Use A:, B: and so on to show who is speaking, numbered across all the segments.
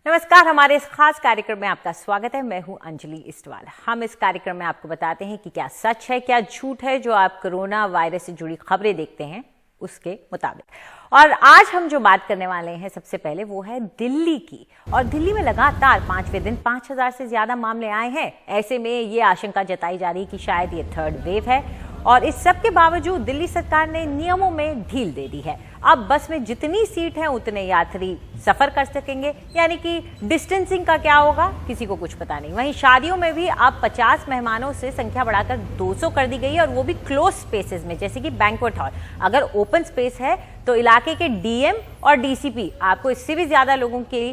A: नमस्कार। हमारे इस खास कार्यक्रम में आपका स्वागत है। मैं हूं अंजलि इस्टवाल। हम इस कार्यक्रम में आपको बताते हैं कि क्या सच है क्या झूठ है जो आप कोरोना वायरस से जुड़ी खबरें देखते हैं उसके मुताबिक। और आज हम जो बात करने वाले हैं सबसे पहले वो है दिल्ली की। और दिल्ली में लगातार 5वें दिन 5000 से ज्यादा मामले आए हैं। ऐसे में ये आशंका जताई जा रही है कि शायद ये थर्ड वेव है। और इस सब के बावजूद दिल्ली सरकार ने नियमों में ढील दे दी है। अब बस में जितनी सीट है उतने यात्री सफर कर सकेंगे, यानी कि डिस्टेंसिंग का क्या होगा किसी को कुछ पता नहीं। वहीं शादियों में भी अब 50 मेहमानों से संख्या बढ़ाकर 200 कर दी गई है, और वो भी क्लोज स्पेसेस में, जैसे कि बैंक्वेट हॉल। अगर ओपन स्पेस है तो इलाके के डीएम और डीसीपी आपको इससे भी ज्यादा लोगों की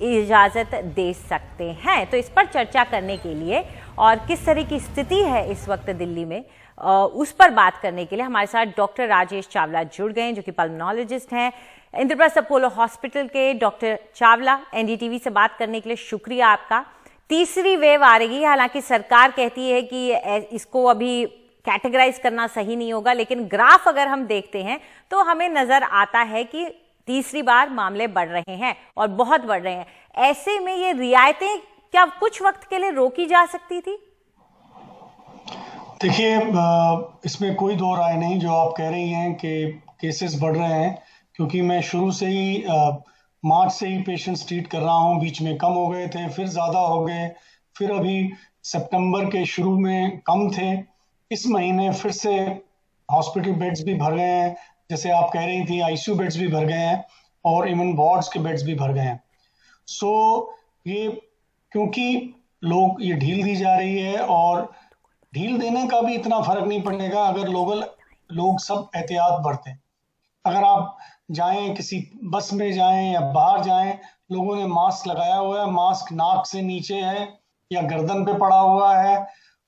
A: इजाजत दे सकते हैं। तो इस पर चर्चा करने के लिए और किस तरह की स्थिति है इस वक्त दिल्ली में, उस पर बात करने के लिए हमारे साथ डॉक्टर राजेश चावला जुड़ गए हैं, जो कि पल्मोनोलॉजिस्ट हैं इंद्रप्रस्थ अपोलो हॉस्पिटल के। डॉक्टर चावला, एनडीटीवी से बात करने के लिए शुक्रिया आपका। तीसरी वेव आ रही है, हालांकि सरकार कहती है कि इसको अभी कैटेगराइज करना सही नहीं होगा, लेकिन ग्राफ अगर हम देखते हैं तो हमें नजर आता है कि तीसरी बार मामले बढ़ रहे हैं और बहुत बढ़ रहे हैं। ऐसे में ये रियायतें क्या कुछ वक्त के लिए रोकी जा सकती थी?
B: देखिए, इसमें कोई दो राय नहीं जो आप कह रही हैं कि केसेस बढ़ रहे हैं, क्योंकि मैं शुरू से ही मार्च से ही पेशेंट्स ट्रीट कर रहा हूं। बीच में कम हो गए थे, फिर ज़्यादा हो गए, फिर अभी सितंबर के शुरू में कम थे। इस महीने फिर से हॉस्पिटल बेड्स भी भर गए हैं, जैसे आप कह रही थी आईसीयू बेड्स भी भर गए हैं और इवन वार्ड्स के बेड्स भी भर गए हैं। सो ये क्योंकि लोग ये ढील दी जा रही है, और ढील देने का भी इतना फर्क नहीं पड़ेगा अगर लोग सब एहतियात बरतें। अगर आप जाएं, किसी बस में जाएं या बाहर जाएं, लोगों ने मास्क लगाया हुआ है, मास्क नाक से नीचे है या गर्दन पे पड़ा हुआ है।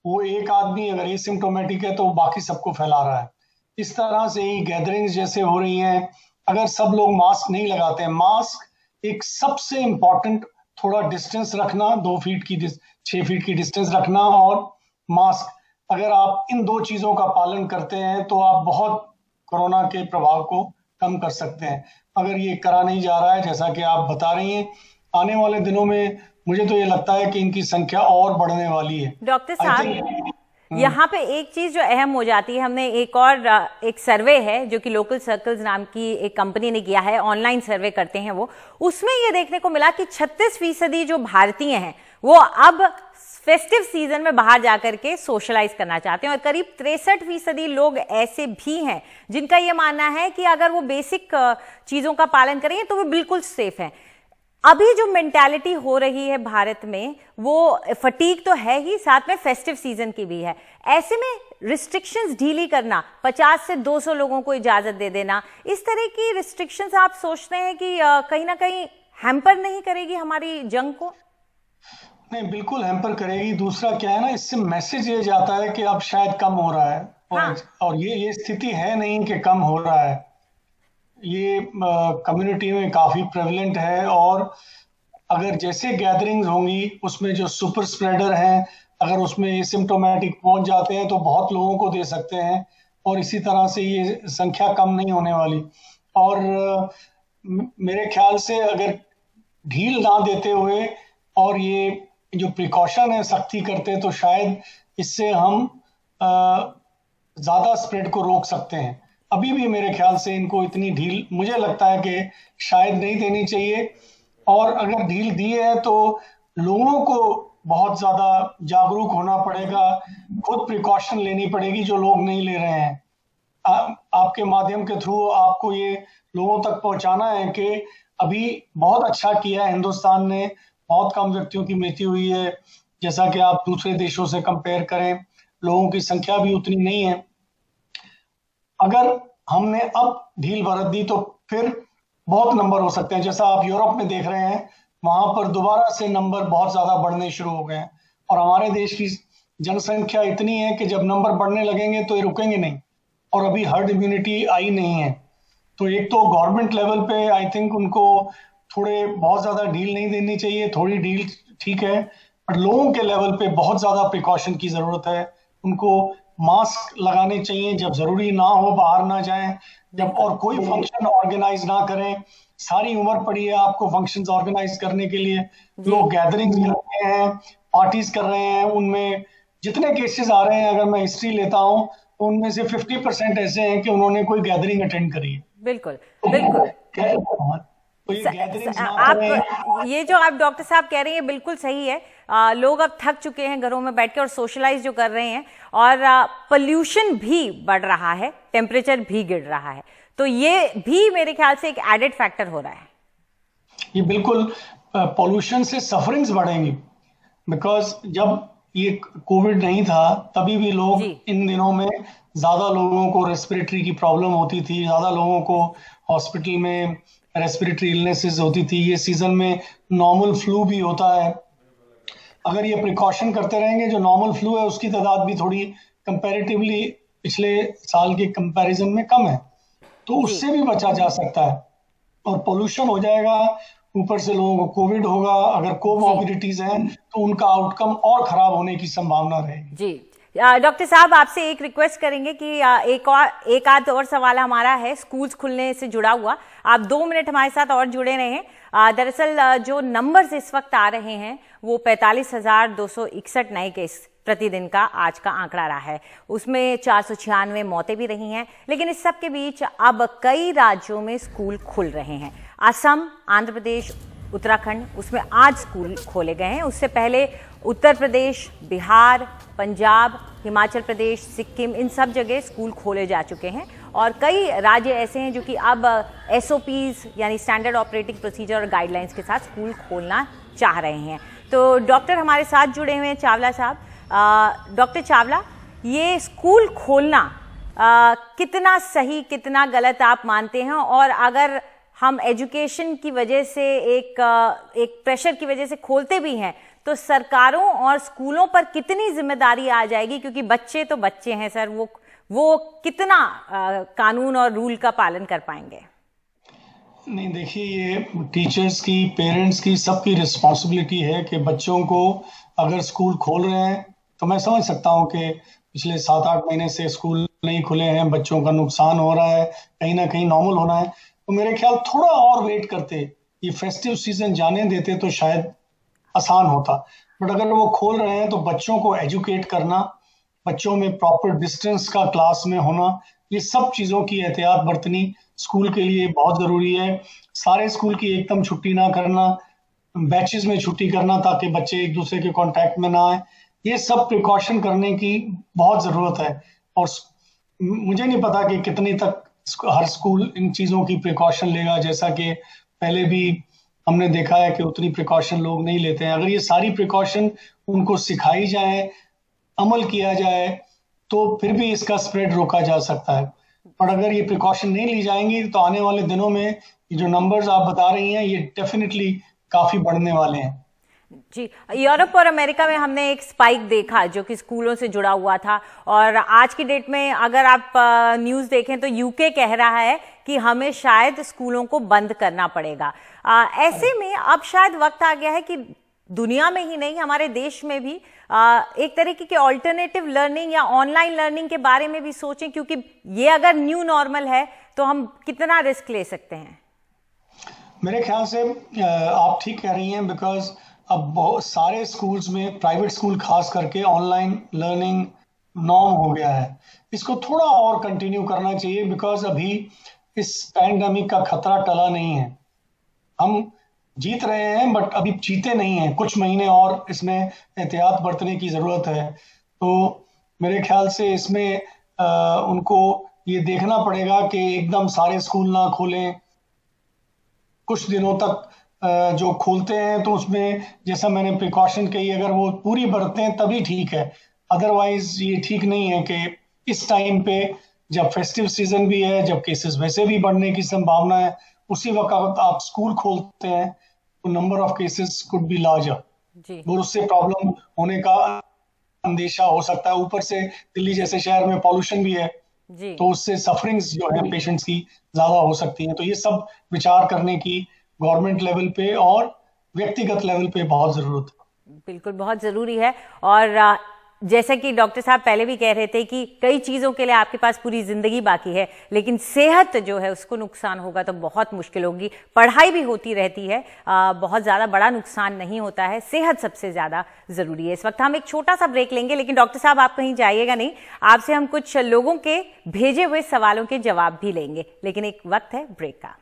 B: वो एक आदमी अगर एसिम्प्टोमेटिक है तो वो बाकी सबको फैला रहा है। इस तरह से ही गैदरिंग्स जैसे हो रही हैं, अगर सब लोग मास्क नहीं लगाते हैं, मास्क एक सबसे इंपॉर्टेंट, थोड़ा डिस्टेंस रखना, 2 फीट की 6 फीट की डिस्टेंस रखना और मास्क, अगर आप इन दो चीजों का पालन करते हैं तो आप बहुत कोरोना के प्रभाव को कम कर सकते हैं। अगर ये करा नहीं जा रहा है, जैसा कि आप बता रही हैं, आने वाले दिनों में मुझे तो ये लगता है कि इनकी संख्या और बढ़ने वाली है।
A: डॉक्टर साहब, यहाँ पे एक चीज जो अहम हो जाती है, हमने एक सर्वे है जो कि लोकल सर्कल्स नाम की एक कंपनी ने किया है, ऑनलाइन सर्वे करते हैं वो। उसमें ये देखने को मिला कि 36% जो भारतीय हैं वो अब फेस्टिव सीजन में बाहर जाकर के सोशलाइज करना चाहते हैं, और करीब 63% लोग ऐसे भी हैं जिनका ये मानना है कि अगर वो बेसिक चीजों का पालन करेंगे तो वो बिल्कुल सेफ हैं। अभी जो मेंटालिटी हो रही है भारत में, वो फटीग तो है ही, साथ में फेस्टिव सीजन की भी है। ऐसे में रिस्ट्रिक्शंस ढीली करना, 50 से 200 लोगों को इजाजत दे देना, इस तरह की रिस्ट्रिक्शंस आप सोचते हैं कि कहीं ना कहीं हैम्पर नहीं करेगी हमारी जंग को?
B: नहीं, बिल्कुल हैम्पर करेगी। दूसरा क्या है ना, इससे मैसेज ये जाता है कि अब शायद कम हो रहा है, और ये स्थिति है नहीं कि कम हो रहा है। ये कम्युनिटी में काफी प्रेवलेंट है, और अगर जैसे गैदरिंग्स होंगी उसमें जो सुपर स्प्रेडर हैं, अगर उसमें एसिम्प्टोमेटिक पहुंच जाते हैं तो बहुत लोगों को दे सकते हैं, और इसी तरह से ये संख्या कम नहीं होने वाली। और मेरे ख्याल से अगर ढील ना देते हुए और ये जो प्रिकॉशन है सख्ती करते, तो शायद इससे हम ज्यादा स्प्रेड को रोक सकते हैं। अभी भी मेरे ख्याल से इनको इतनी ढील मुझे लगता है कि शायद नहीं देनी चाहिए, और अगर ढील दी है तो लोगों को बहुत ज्यादा जागरूक होना पड़ेगा, खुद प्रिकॉशन लेनी पड़ेगी जो लोग नहीं ले रहे हैं। आपके माध्यम के थ्रू आपको ये लोगों तक पहुंचाना है कि अभी बहुत अच्छा किया है हिंदुस्तान ने, बहुत कम व्यक्तियों की मृत्यु हुई है। जैसा कि आप दूसरे देशों से कंपेयर करें, लोगों की संख्या भी उतनी नहीं है। अगर हमने अब ढील बरत दी तो फिर बहुत नंबर हो सकते हैं, जैसा आप यूरोप में देख रहे हैं, वहां पर दोबारा से नंबर बहुत ज्यादा बढ़ने शुरू हो गए हैं। और हमारे देश की जनसंख्या इतनी है कि जब नंबर बढ़ने लगेंगे तो ये रुकेंगे नहीं, और अभी हर्ड इम्यूनिटी आई नहीं है। तो एक तो गवर्नमेंट लेवल पे आई थिंक उनको थोड़े बहुत ज्यादा ढील नहीं देनी चाहिए, थोड़ी ढील ठीक है, पर लोगों के लेवल पे बहुत ज्यादा प्रिकॉशन की जरूरत है। उनको मास्क लगाने चाहिए, जब जरूरी ना हो बाहर ना जाएं, जब और कोई फंक्शन ऑर्गेनाइज ना करें, सारी उम्र पड़ी है आपको फंक्शंस ऑर्गेनाइज करने के लिए, लोग गैदरिंग्स करते हैं, पार्टीज कर रहे हैं, उनमें जितने केसेस आ रहे हैं, अगर मैं हिस्ट्री लेता हूं तो उनमें से 50% ऐसे हैं कि उन्होंने कोई गैदरिंग अटेंड करी है।
A: बिल्कुल बिल्कुल।
B: तो ये गैदरिंग्स ना
A: आप
B: करें।
A: ये जो आप डॉक्टर साहब कह रहे हैं बिल्कुल सही है। लोग अब थक चुके हैं घरों में बैठ के और सोशलाइज जो कर रहे हैं, और पोल्यूशन भी बढ़ रहा है, टेम्परेचर भी गिर रहा है, तो ये भी मेरे ख्याल से एक एडेड फैक्टर हो रहा है।
B: ये बिल्कुल, पोल्यूशन से सफरिंग्स बढ़ेंगी, बिकॉज जब ये कोविड नहीं था तभी भी लोग इन दिनों में ज्यादा लोगों को रेस्पिरेटरी की प्रॉब्लम होती थी, ज्यादा लोगों को हॉस्पिटल में रेस्पिरेटरी इलनेसेस होती थी। ये सीजन में नॉर्मल फ्लू भी होता है। अगर ये प्रिकॉशन करते रहेंगे, जो नॉर्मल फ्लू है उसकी तादाद भी थोड़ी कंपैरेटिवली पिछले साल के कंपैरिजन में कम है, तो उससे भी बचा जा सकता है। और पोल्यूशन हो जाएगा, ऊपर से लोगों को कोविड होगा, अगर कोमॉर्बिडिटीज हैं तो उनका आउटकम और खराब होने की संभावना रहेगी।
A: जी डॉक्टर साहब, आपसे एक रिक्वेस्ट करेंगे कि एक आध और सवाल हमारा है स्कूल्स खुलने से जुड़ा हुआ। आप 2 मिनट हमारे साथ और जुड़े रहें। दरअसल जो नंबर्स इस वक्त आ रहे हैं वो 45,261 नए केस प्रतिदिन का आज का आंकड़ा रहा है, उसमें 496 मौतें भी रही हैं। लेकिन इस सब के बीच अब कई राज्यों में स्कूल खुल रहे हैं। असम, आंध्र प्रदेश, उत्तराखंड, उसमें आज स्कूल खोले गए हैं। उससे पहले उत्तर प्रदेश, बिहार, पंजाब, हिमाचल प्रदेश, सिक्किम, इन सब जगह स्कूल खोले जा चुके हैं। और कई राज्य ऐसे हैं जो कि अब SOPs यानी स्टैंडर्ड ऑपरेटिंग प्रोसीजर और गाइडलाइंस के साथ स्कूल खोलना चाह रहे हैं। तो डॉक्टर हमारे साथ जुड़े हुए हैं, चावला साहब। डॉक्टर चावला, ये स्कूल खोलना कितना सही कितना गलत आप मानते हैं? और अगर हम एजुकेशन की वजह से एक प्रेशर की वजह से खोलते भी हैं तो सरकारों और स्कूलों पर कितनी जिम्मेदारी आ जाएगी? क्योंकि बच्चे तो बच्चे हैं सर, वो कितना कानून और रूल का पालन कर पाएंगे?
B: नहीं, देखिए, ये टीचर्स की, पेरेंट्स की, सबकी रिस्पॉन्सिबिलिटी है कि बच्चों को, अगर स्कूल खोल रहे हैं तो मैं समझ सकता हूँ कि पिछले 7-8 महीने से स्कूल नहीं खुले हैं, बच्चों का नुकसान हो रहा है, कहीं ना कहीं नॉर्मल होना है, तो मेरे ख्याल थोड़ा और वेट करते, ये फेस्टिव सीजन जाने देते तो शायद आसान होता। बट अगर वो खोल रहे हैं तो बच्चों को एजुकेट करना, बच्चों में प्रॉपर डिस्टेंस का क्लास में होना, ये सब चीजों की एहतियात बरतनी स्कूल के लिए बहुत जरूरी है। सारे स्कूल की एकदम छुट्टी ना करना, बैचेस में छुट्टी करना ताकि बच्चे एक दूसरे के कांटेक्ट में ना आए, ये सब प्रिकॉशन करने की बहुत जरूरत है। और मुझे नहीं पता कि कितनी तक हर स्कूल इन चीजों की प्रिकॉशन लेगा, जैसा कि पहले भी हमने देखा है कि उतनी प्रिकॉशन लोग नहीं लेते हैं। अगर ये सारी प्रिकॉशन उनको सिखाई जाए, अमल किया जाए, तो फिर भी इसका स्प्रेड रोका जा सकता है। पर अगर ये प्रिकॉशन नहीं ली जाएंगी तो आने वाले दिनों में ये जो नंबर्स आप बता रही हैं ये डेफिनेटली काफी बढ़ने वाले हैं।
A: जी, यूरोप और अमेरिका में हमने एक स्पाइक देखा जो कि स्कूलों से जुड़ा हुआ था, और आज की डेट में अगर आप न्यूज़ देखें तो यूके कह रहा है कि हमें शायद स्कूलों को बंद करना पड़ेगा। ऐसे में अब शायद वक्त आ गया है कि दुनिया में ही नहीं, हमारे देश में भी एक तरीके के ऑल्टरनेटिव लर्निंग या ऑनलाइन लर्निंग के बारे में भी सोचें, क्योंकि ये अगर न्यू नॉर्मल है तो हम कितना रिस्क ले सकते हैं।
B: मेरे ख्याल से आप ठीक कह रही हैं, बिकॉज अब बहुत सारे स्कूल्स में, प्राइवेट स्कूल खास करके, ऑनलाइन लर्निंग नॉर्म हो गया है। इसको थोड़ा और कंटिन्यू करना चाहिए, बिकॉज अभी इस पैंडेमिक का खतरा टला नहीं है। हम जीत रहे हैं बट अभी जीते नहीं हैं, कुछ महीने और इसमें एहतियात बरतने की जरूरत है। तो मेरे ख्याल से इसमें उनको ये देखना पड़ेगा कि एकदम सारे स्कूल ना खोलें, कुछ दिनों तक जो खोलते हैं तो उसमें, जैसा मैंने प्रिकॉशन कही, अगर वो पूरी बरतें हैं तभी ठीक है। अदरवाइज ये ठीक नहीं है कि इस टाइम पे, जब फेस्टिव सीजन भी है, जब केसेस वैसे भी बढ़ने की संभावना है, उसी वक्त आप स्कूल खोलते हैं तो number of cases could be larger, और उससे प्रॉब्लम होने का अंदेशा हो सकता है। ऊपर से दिल्ली जैसे शहर में पॉल्यूशन भी है, तो उससे सफरिंग्स जो है पेशेंट्स की ज्यादा हो सकती हैं। तो ये सब विचार करने की गवर्नमेंट लेवल पे और व्यक्तिगत लेवल पे बहुत जरूरत है।
A: बिल्कुल, बहुत जरूरी है। और जैसा कि डॉक्टर साहब पहले भी कह रहे थे कि कई चीज़ों के लिए आपके पास पूरी ज़िंदगी बाकी है, लेकिन सेहत जो है उसको नुकसान होगा तो बहुत मुश्किल होगी। पढ़ाई भी होती रहती है, बहुत ज़्यादा बड़ा नुकसान नहीं होता है, सेहत सबसे ज़्यादा ज़रूरी है। इस वक्त हम एक छोटा सा ब्रेक लेंगे, लेकिन डॉक्टर साहब आप कहीं जाइएगा नहीं, आपसे हम कुछ लोगों के भेजे हुए सवालों के जवाब भी लेंगे, लेकिन एक वक्त है ब्रेक का।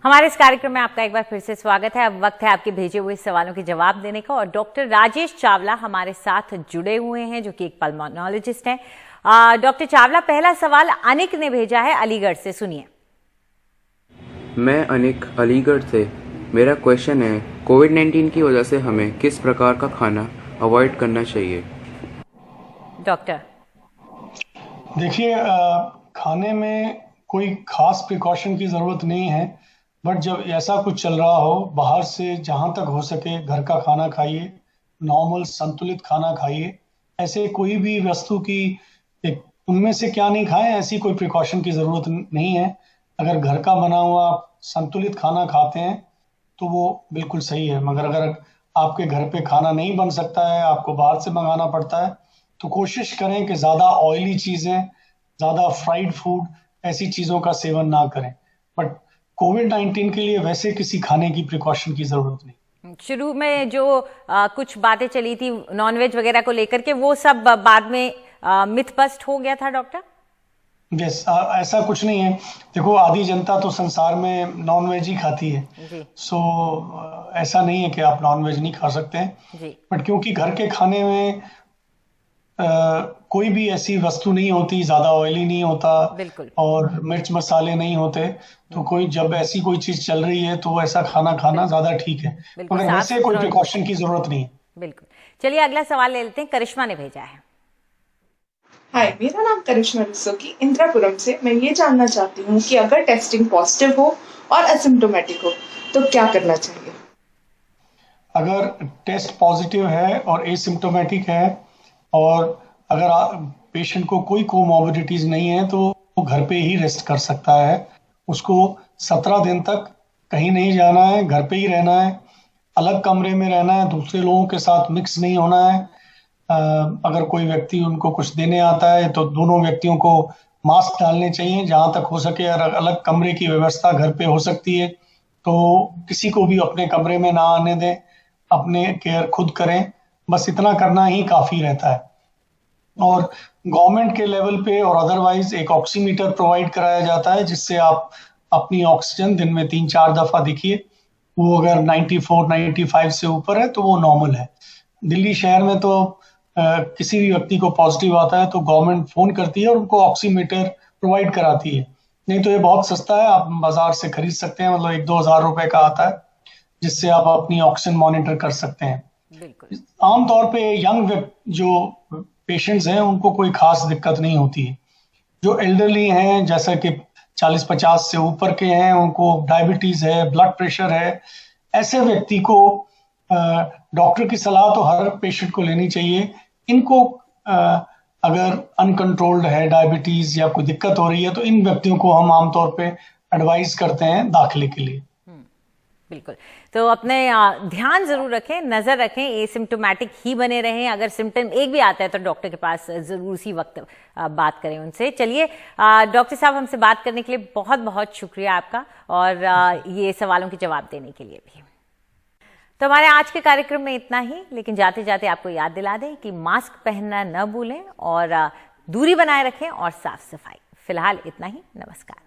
A: हमारे इस कार्यक्रम में आपका एक बार फिर से स्वागत है। अब वक्त है आपके भेजे हुए सवालों के जवाब देने का, और डॉक्टर राजेश चावला हमारे साथ जुड़े हुए हैं, जो कि एक पल्मोनोलॉजिस्ट हैं। डॉक्टर चावला, पहला सवाल अनिक ने भेजा है अलीगढ़ से, सुनिए।
C: मैं अनिक अलीगढ़ से, मेरा क्वेश्चन है कोविड-19 की वजह से हमें किस प्रकार का खाना अवॉइड करना चाहिए?
A: डॉक्टर
B: देखिए, खाने में कोई खास प्रिकॉशन की ज़रूरत नहीं है, बट जब ऐसा कुछ चल रहा हो, बाहर से जहाँ तक हो सके घर का खाना खाइए, नॉर्मल संतुलित खाना खाइए। ऐसे कोई भी वस्तु की उनमें से क्या नहीं खाएं, ऐसी कोई प्रिकॉशन की ज़रूरत नहीं है। अगर घर का बना हुआ संतुलित खाना खाते हैं तो वो बिल्कुल सही है, मगर अगर आपके घर पे खाना नहीं बन सकता है, आपको बाहर से मंगाना पड़ता है, तो कोशिश करें कि ज़्यादा ऑयली चीज़ें, ज़्यादा फ्राइड फूड, ऐसी चीज़ों का सेवन ना करें। बट कोविड-19 के लिए वैसे किसी खाने की प्रिकॉशन की ज़रूरत नहीं।
A: शुरू में जो कुछ बातें चली थी नॉनवेज वगैरह को लेकर के, वो सब बाद में मिथ बस्ट हो गया था डॉक्टर?
B: यस, ऐसा कुछ नहीं है। देखो, आधी जनता तो संसार में नॉनवेज ही खाती है, सो ऐसा नहीं है कि आप नॉनवेज नहीं खा सकते हैं। बट क्योंकि घर के खाने में कोई भी ऐसी वस्तु नहीं होती, ज्यादा ऑयली नहीं होता और मिर्च मसाले नहीं होते, तो कोई जब ऐसी कोई चीज चल रही है तो ऐसा खाना खाना ज्यादा ठीक है, मगर वैसे कोई प्रिकॉशन की जरूरत नहीं है।
A: बिल्कुल। चलिए अगला सवाल ले लेते हैं, करिश्मा ने भेजा है।
D: हाय, मेरा नाम करिश्मा रसूकी, इंदिरापुरम से। मैं ये जानना चाहती हूँ कि अगर टेस्टिंग पॉजिटिव हो और एसिम्प्टोमेटिक हो तो क्या करना चाहिए?
B: अगर टेस्ट पॉजिटिव है और एसिम्प्टोमेटिक है और अगर पेशेंट को कोई कोमॉर्बिडिटीज नहीं है तो वो घर पे ही रेस्ट कर सकता है। उसको 17 दिन तक कहीं नहीं जाना है, घर पे ही रहना है, अलग कमरे में रहना है, दूसरे लोगों के साथ मिक्स नहीं होना है। अगर कोई व्यक्ति उनको कुछ देने आता है तो दोनों व्यक्तियों को मास्क डालने चाहिए जहां तक हो सके। अगर अलग कमरे की व्यवस्था घर पे हो सकती है तो किसी को भी अपने कमरे में ना आने दें, अपने केयर खुद करें, बस इतना करना ही काफी रहता है। और गवर्नमेंट के लेवल पे और अदरवाइज एक ऑक्सीमीटर प्रोवाइड कराया जाता है जिससे आप अपनी ऑक्सीजन दिन में 3-4 दफा देखिए। वो अगर 94-95 से ऊपर है तो वो नॉर्मल है। दिल्ली शहर में तो किसी भी व्यक्ति को पॉजिटिव आता है तो गवर्नमेंट फोन करती है और उनको ऑक्सीमीटर प्रोवाइड कराती है। नहीं तो ये बहुत सस्ता है, आप बाजार से खरीद सकते हैं, मतलब 1-2 हज़ार रुपए का आता है, जिससे आप अपनी ऑक्सीजन मॉनिटर कर सकते हैं। आमतौर पे यंग जो पेशेंट्स हैं उनको कोई खास दिक्कत नहीं होती है। जो एल्डरली हैं, जैसा कि 40-50 से ऊपर के हैं, उनको डायबिटीज है, ब्लड प्रेशर है, ऐसे व्यक्ति को डॉक्टर की सलाह तो हर पेशेंट को लेनी चाहिए। इनको अगर अनकंट्रोल्ड है डायबिटीज या कोई दिक्कत हो रही है तो इन व्यक्तियों को हम आमतौर पे एडवाइस करते हैं दाखिले के लिए।
A: बिल्कुल, तो अपने ध्यान जरूर रखें, नजर रखें, एसिम्प्टोमेटिक ही बने रहें। अगर सिम्टम एक भी आता है तो डॉक्टर के पास जरूर उसी वक्त बात करें उनसे। चलिए डॉक्टर साहब, हमसे बात करने के लिए बहुत बहुत शुक्रिया आपका, और ये सवालों के जवाब देने के लिए भी। तो हमारे आज के कार्यक्रम में इतना ही, लेकिन जाते जाते आपको याद दिला दें कि मास्क पहनना न भूलें और दूरी बनाए रखें और साफ सफाई। फिलहाल इतना ही, नमस्कार।